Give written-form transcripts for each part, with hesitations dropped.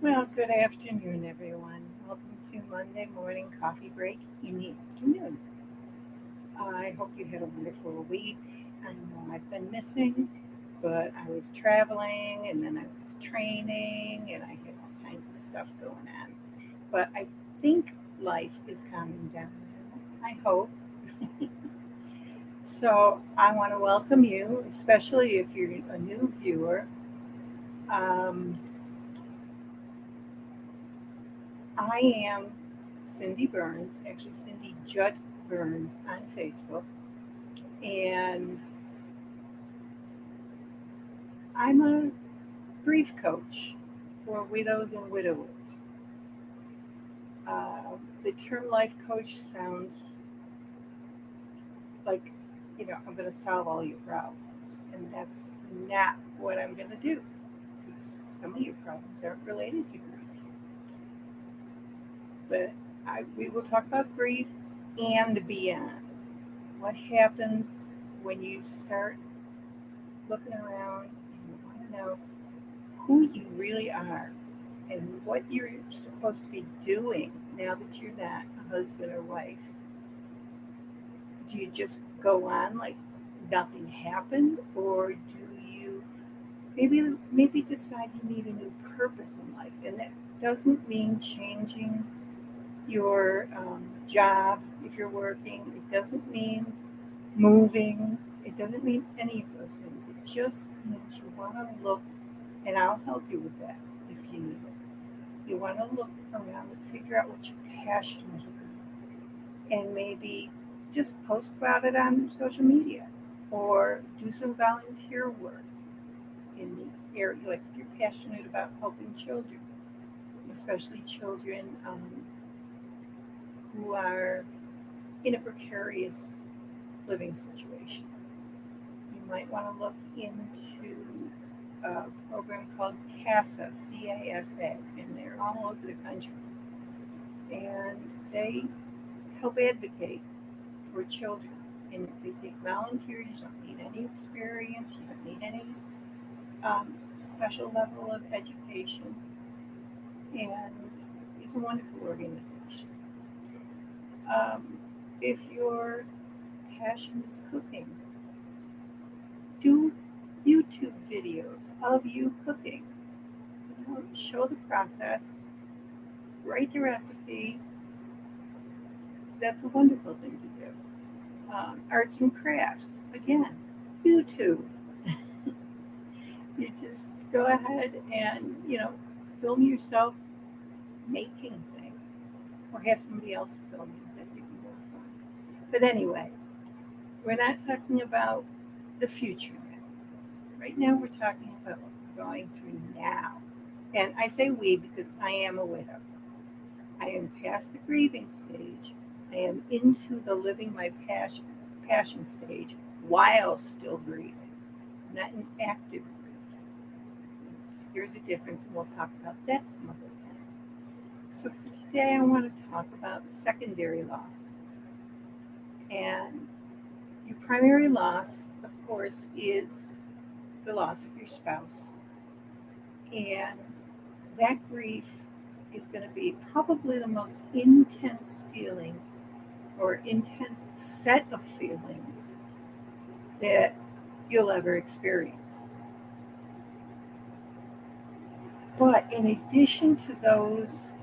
Well, good afternoon, everyone. Welcome to Monday Morning Coffee Break in the afternoon. I hope you had a wonderful week. I know I've been missing, but I was traveling and then I was training and I had all kinds of stuff going on. But I think life is calming down now. I hope. So I want to welcome you, especially if you're a new viewer. Um, I am Cindy Burns, actually Cindy Judd Burns on Facebook, and I'm a grief coach for widows and widowers. The term life coach sounds like, I'm going to solve all your problems, and that's not what I'm going to do because some of your problems aren't related to grief. But we will talk about grief and beyond. What happens when you start looking around and you want to know who you really are and what you're supposed to be doing now that you're not a husband or wife. Do you just go on like nothing happened, or do you maybe decide you need a new purpose in life? And that doesn't mean changing your job if you're working. It doesn't mean moving. It doesn't mean any of those things. It just means you want to look, and I'll help you with that if you need it. You want to look around and figure out what you're passionate about, and maybe just post about it on social media or do some volunteer work in the area. Like if you're passionate about helping children, especially children who are in a precarious living situation. You might want to look into a program called CASA, CASA, and they're all over the country. And they help advocate for children. And they take volunteers, you don't need any experience, you don't need any special level of education. And it's a wonderful organization. Um, if your passion is cooking, do YouTube videos of you cooking. Show the process, write the recipe. That's a wonderful thing to do. Arts and crafts, again, YouTube. You just go ahead and, film yourself making things or have somebody else film you. That's even more fun. But anyway, we're not talking about the future now. Right now, we're talking about what we're going through now. And I say we because I am a widow. I am past the grieving stage. I am into the living my passion stage while still grieving. I'm not in active grief. There's a difference, and we'll talk about that some other time. So for today, I want to talk about secondary losses. And your primary loss, of course, is the loss of your spouse. And that grief is going to be probably the most intense feeling or intense set of feelings that you'll ever experience. But in addition to those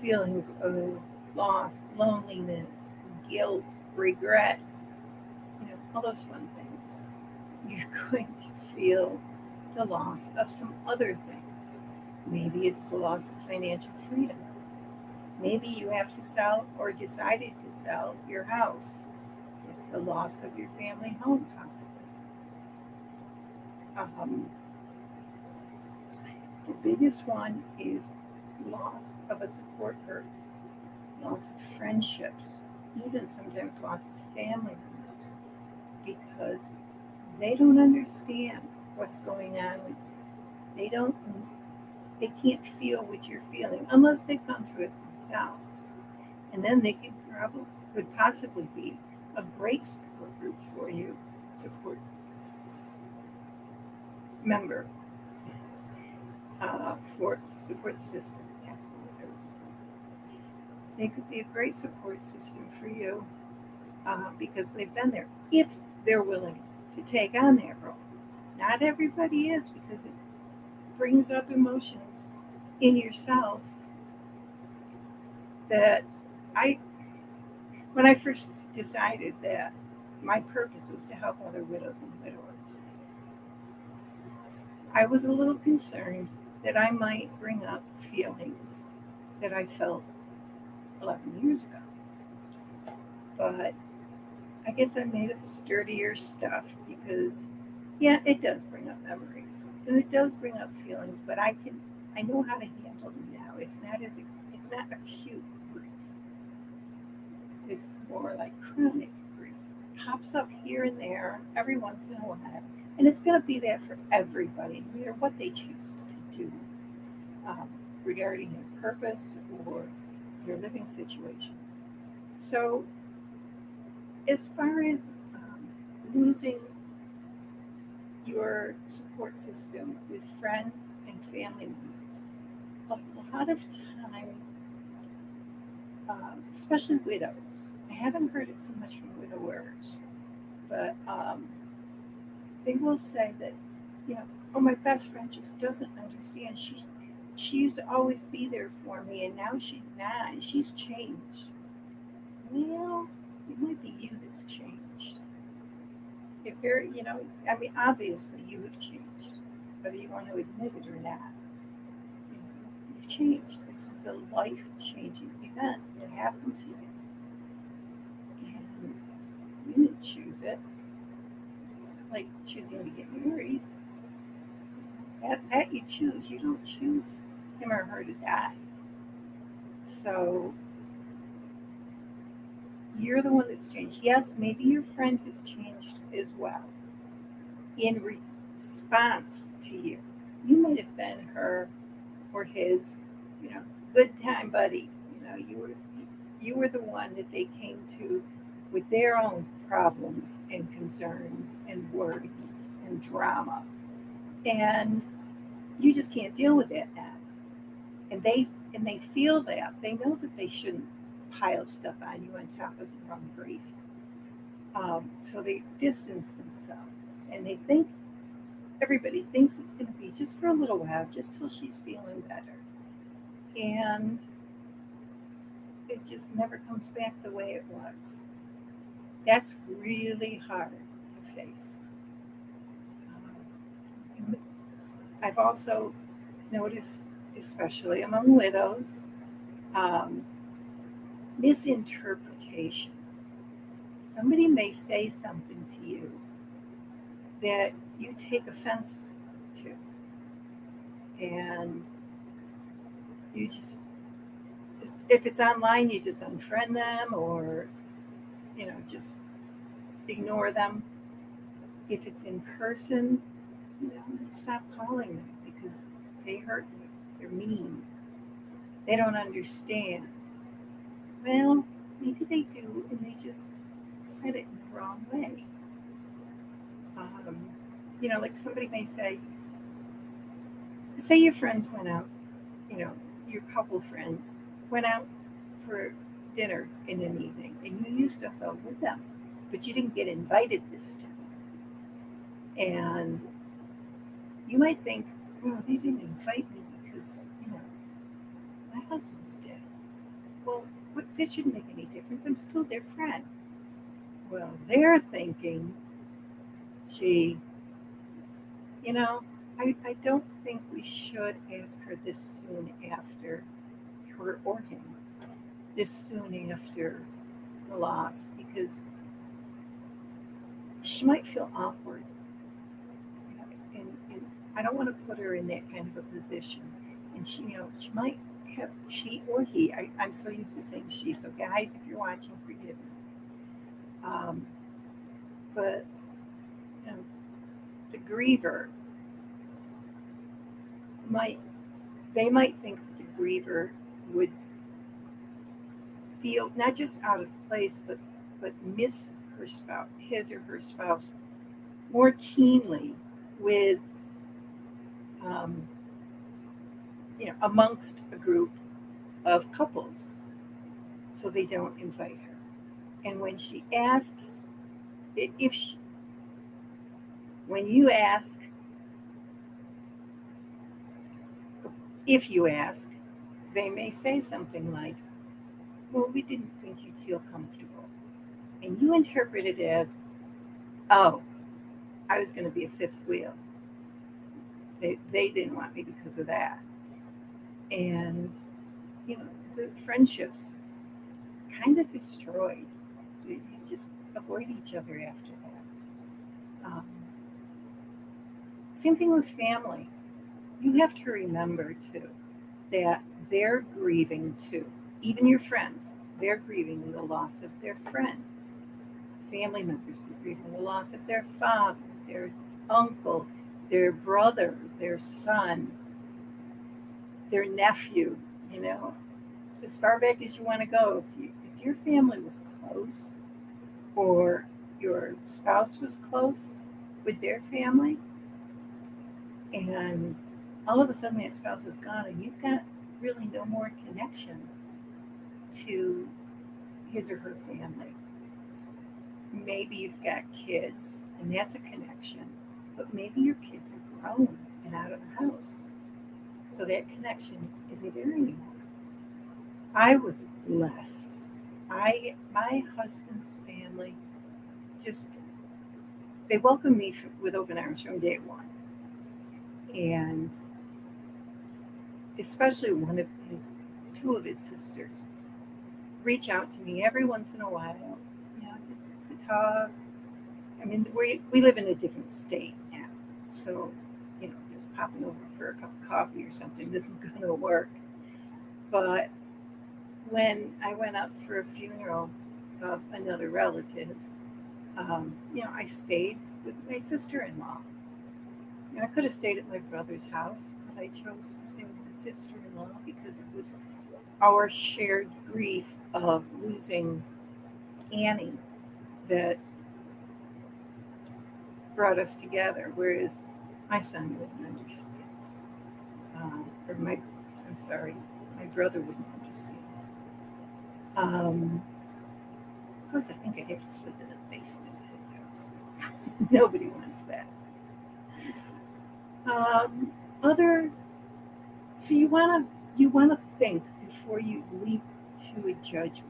feelings of loss, loneliness, guilt, regret, all those fun things, you're going to feel the loss of some other things. Maybe it's the loss of financial freedom. Maybe you have to sell or decided to sell your house. It's the loss of your family home, possibly. Um, the biggest one is loss of a support group, loss of friendships, even sometimes loss of family members because they don't understand what's going on with you. They can't feel what you're feeling unless they've gone through it themselves. And then they could possibly be a great support group for you, support member. for support system. That's the word I was looking for. They could be a great support system for you because they've been there. If they're willing to take on that role, not everybody is because it brings up emotions in yourself that I, when I first decided that my purpose was to help other widows and widowers, I was a little concerned that I might bring up feelings that I felt 11 years ago. But I guess I'm made of sturdier stuff because, yeah, it does bring up memories and it does bring up feelings, but I know how to handle them now. It's not acute grief. It's more like chronic grief. It pops up here and there every once in a while, and it's going to be there for everybody, no matter what they choose to do um, regarding their purpose or their living situation. So, as far as losing your support system with friends and family members, a lot of time, especially widows, I haven't heard it so much from widowers, but they will say that, you know, oh, my best friend just doesn't understand. She used to always be there for me, and now she's not, and she's changed. Well, it might be you that's changed. If you're, I mean, obviously you have changed, whether you want to admit it or not. You know, you've changed. This was a life-changing event that happened to you, and you didn't choose it. It's not like choosing to get married. That you choose. You don't choose him or her to die. So you're the one that's changed. Yes, maybe your friend has changed as well in response to you. You might have been her or his, you know, good time buddy. You were the one that they came to with their own problems and concerns and worries and drama. And you just can't deal with that now. And they feel that. They know that they shouldn't pile stuff on you on top of your own grief. So they distance themselves and they think everybody thinks it's going to be just for a little while, just till she's feeling better. And it just never comes back the way it was. That's really hard to face. Um, I've also noticed, especially among widows, um, misinterpretation. Somebody may say something to you that you take offense to, and you just, if it's online, you just unfriend them or, just ignore them. If it's in person, stop calling them because they hurt you. They're mean. They don't understand. Well, maybe they do, and they just said it in the wrong way. Um, like somebody may say your friends went out, you know, your couple friends went out for dinner in an evening, and you used to go with them, but you didn't get invited this time. And you might think, well, they didn't invite me because, my husband's dead. Well, this shouldn't make any difference. I'm still their friend. Well, they're thinking, gee, you know, I don't think we should ask her this soon after, her or him, this soon after the loss, because she might feel awkward, and I don't want to put her in that kind of a position. And she might have, she or he, I'm so used to saying she, so guys, if you're watching, forgive me. Um, but, you know, the griever might, they might think that the griever would feel not just out of place, but miss her spouse, his or her spouse, more keenly with um, amongst a group of couples, so they don't invite her. And when she asks, if she, when you ask, if you ask, they may say something like, "Well, we didn't think you'd feel comfortable," and you interpret it as, "Oh, I was going to be a fifth wheel. They didn't want me because of that." And the friendships kind of destroyed. You just avoid each other after that. Same thing with family. You have to remember too that they're grieving too. Even your friends, they're grieving the loss of their friend. Family members are grieving the loss of their father, their uncle, their brother, their son, their nephew. You know, as far back as you want to go, if your family was close, or your spouse was close with their family, and all of a sudden that spouse is gone, and you've got really no more connection to his or her family. Maybe you've got kids, and that's a connection, but maybe your kids are grown and out of the house, so that connection isn't there anymore. I was blessed. My husband's family just they welcomed me with open arms from day one, and especially one of two of his sisters reach out to me every once in a while, just to talk. I mean, we live in a different state now, so just popping over for a cup of coffee or something isn't going to work. But when I went up for a funeral of another relative, I stayed with my sister-in-law. I could have stayed at my brother's house, but I chose to stay with my sister-in-law because it was our shared grief of losing Annie that brought us together, whereas my son wouldn't understand. Or I'm sorry, my brother wouldn't understand. Plus, I think I'd have to sleep in the basement at his house. Nobody wants that. Other, so you wanna think before you leap to a judgment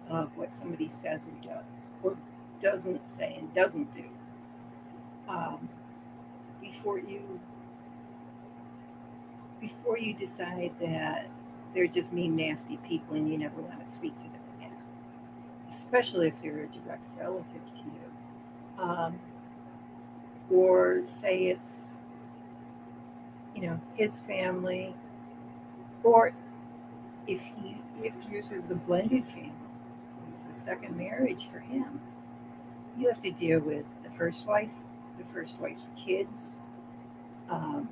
of what somebody says or does, or doesn't say and doesn't do. Um, before you decide that they're just mean, nasty people and you never want to speak to them again, especially if they're a direct relative to you, or say it's his family, or if yours is a blended family, it's a second marriage for him. You have to deal with the first wife, the first wife's kids, um,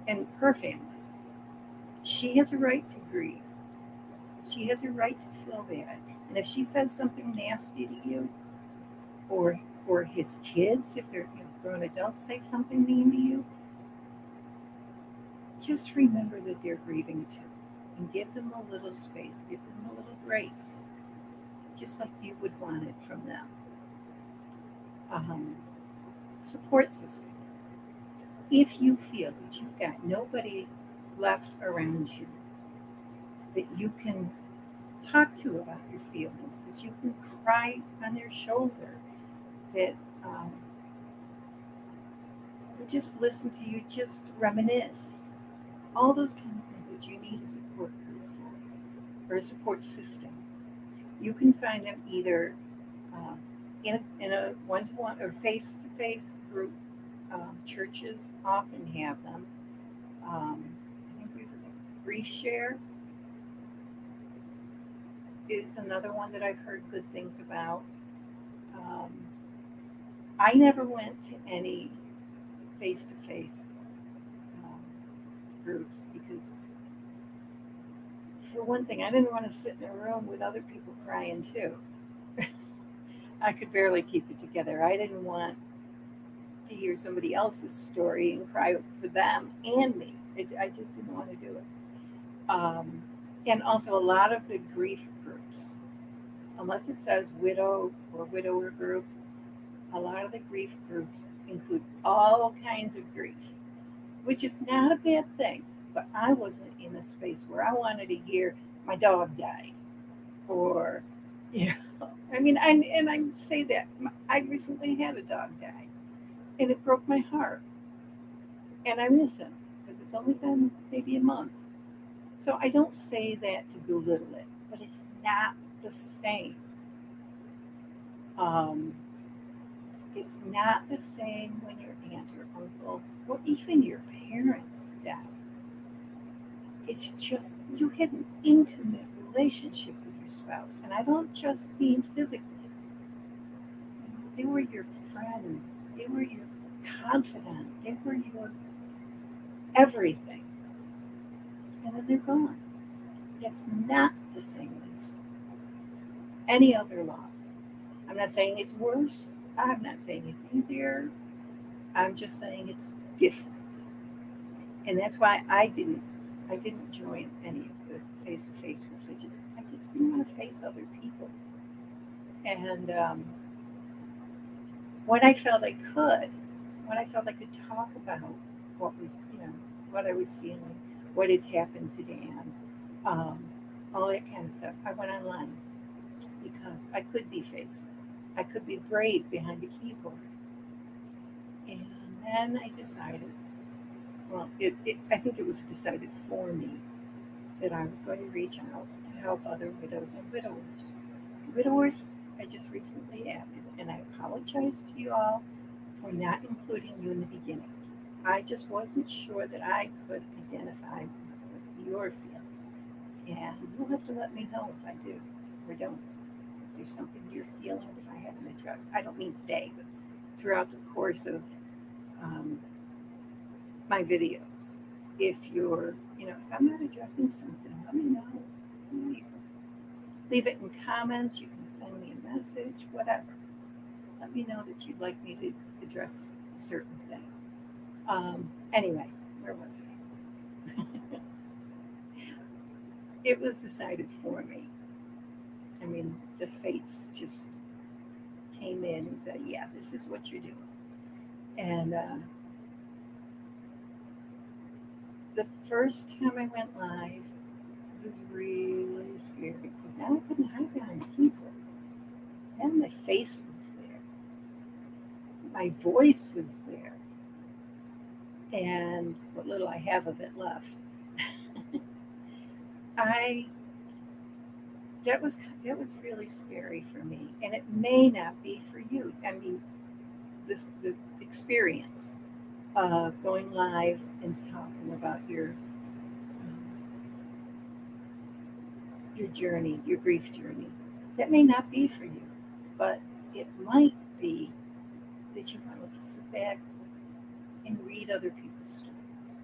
and her family. She has a right to grieve. She has a right to feel bad. And if she says something nasty to you, or his kids, if they're grown adults, say something mean to you, just remember that they're grieving too, and give them a little space, give them a little grace, just like you would want it from them. Um, Support systems. If you feel that you've got nobody left around you that you can talk to about your feelings, that you can cry on their shoulder, that will just listen to you, just reminisce, all those kind of things that you need a support group for, or a support system. You can find them either in a one-to-one or face-to-face group. Churches often have them. I think there's a Grief Share is another one that I've heard good things about. Um, I never went to any face-to-face um, groups because, for one thing, I didn't want to sit in a room with other people crying too. I could barely keep it together. I didn't want to hear somebody else's story and cry for them and me. I just didn't want to do it. And also, a lot of the grief groups, unless it says widow or widower group, a lot of the grief groups include all kinds of grief, which is not a bad thing. But I wasn't in a space where I wanted to hear my dog died, or, I mean, I say that I recently had a dog die, and it broke my heart, and I miss him because it's only been maybe a month. So I don't say that to belittle it, but it's not the same. Um, it's not the same when your aunt or uncle or even your parents die. It's just you had an intimate relationship with your spouse, and I don't just mean physically. They were your friend, they were your confidant, they were your everything, and then they're gone. It's not the same as any other loss. I'm not saying it's worse. I'm not saying it's easier. I'm just saying it's different. And that's why I didn't join any of the face-to-face groups. I just didn't want to face other people. And when I felt I could, when I felt I could talk about what was, what I was feeling, what had happened to Dan, um, all that kind of stuff, I went online because I could be faceless. I could be brave behind a keyboard. And then I decided, well, I think it was decided for me that I was going to reach out to help other widows and widowers. Widowers, I just recently added, and I apologize to you all for not including you in the beginning. I just wasn't sure that I could identify what you're feeling. And you'll have to let me know if I do or don't. If there's something you're feeling that I haven't addressed. I don't mean today, but throughout the course of um, my videos. If you're, if I'm not addressing something, let me know. You can leave it in comments. You can send me a message, whatever. Let me know that you'd like me to address a certain thing. Anyway, where was I? It was decided for me. I mean, the fates just came in and said, yeah, this is what you're doing. And the first time I went live was really scary because now I couldn't hide behind the keyboard. And my face was there. My voice was there. And what little I have of it left. I that was really scary for me. And it may not be for you. I mean, the experience of going live and talking about your journey, your grief journey. That may not be for you, but it might be that you want to sit back and read other people's stories.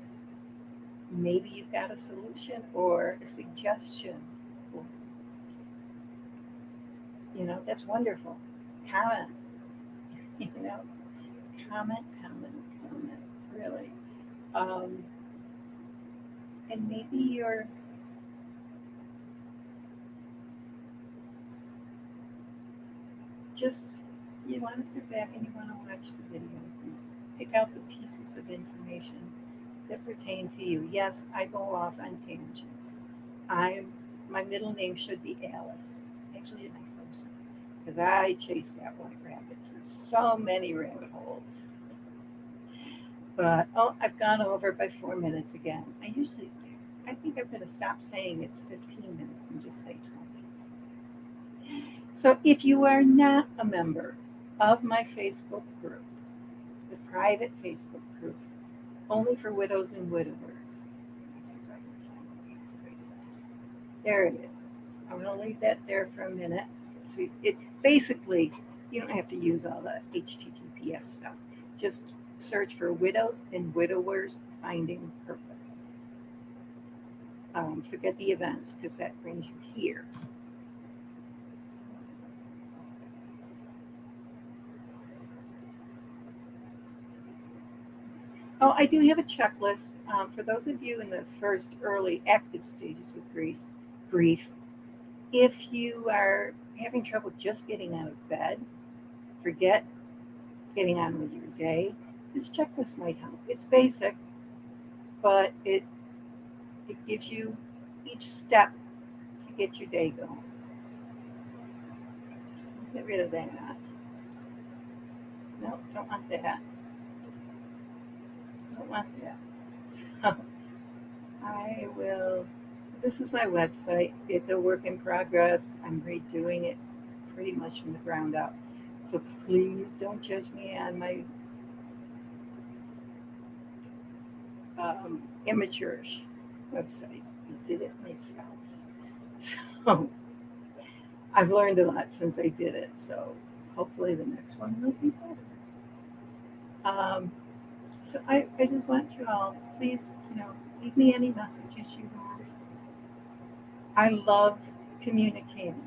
Maybe you've got a solution or a suggestion. That's wonderful. Comment. You know, comment, really. Um, and maybe you're just, you want to sit back and you want to watch the videos and pick out the pieces of information that pertain to you. Yes, I go off on tangents. My middle name should be Alice. Actually, my first name, because I chased that white rabbit through so many rabbit holes. But I've gone over by 4 minutes again. I think I'm going to stop saying it's 15 minutes and just say 20. So if you are not a member of my Facebook group, the private Facebook group, only for widows and widowers, let me see if I can find it here for you. There it is. I'm going to leave that there for a minute. So it basically, you don't have to use all the HTTPS stuff. Just search for widows and widowers finding purpose. Forget the events because that brings you here. Oh, I do have a checklist for those of you in the first early active stages of grief. If you are having trouble just getting out of bed, forget getting on with your day. This checklist might help. It's basic, but it gives you each step to get your day going. So get rid of that. No, don't want that. Don't want that. So I will. This is my website. It's a work in progress. I'm redoing it pretty much from the ground up. So please don't judge me on my amateurish website. I did it myself. So I've learned a lot since I did it. So hopefully the next one will be better. So I just want you all, please, leave me any messages you want. I love communicating.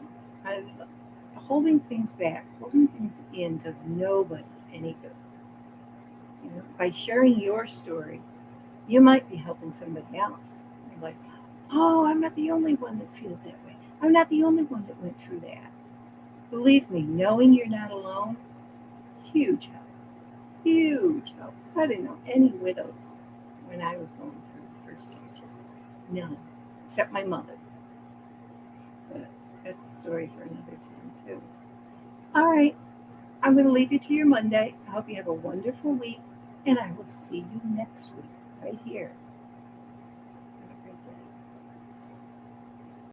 Holding things back, holding things in does nobody any good. By sharing your story, you might be helping somebody else realize, oh, I'm not the only one that feels that way. I'm not the only one that went through that. Believe me, knowing you're not alone, huge help. Huge help. Because I didn't know any widows when I was going through the first stages. None. Except my mother. But that's a story for another time, too. All right. I'm going to leave you to your Monday. I hope you have a wonderful week. And I will see you next week right here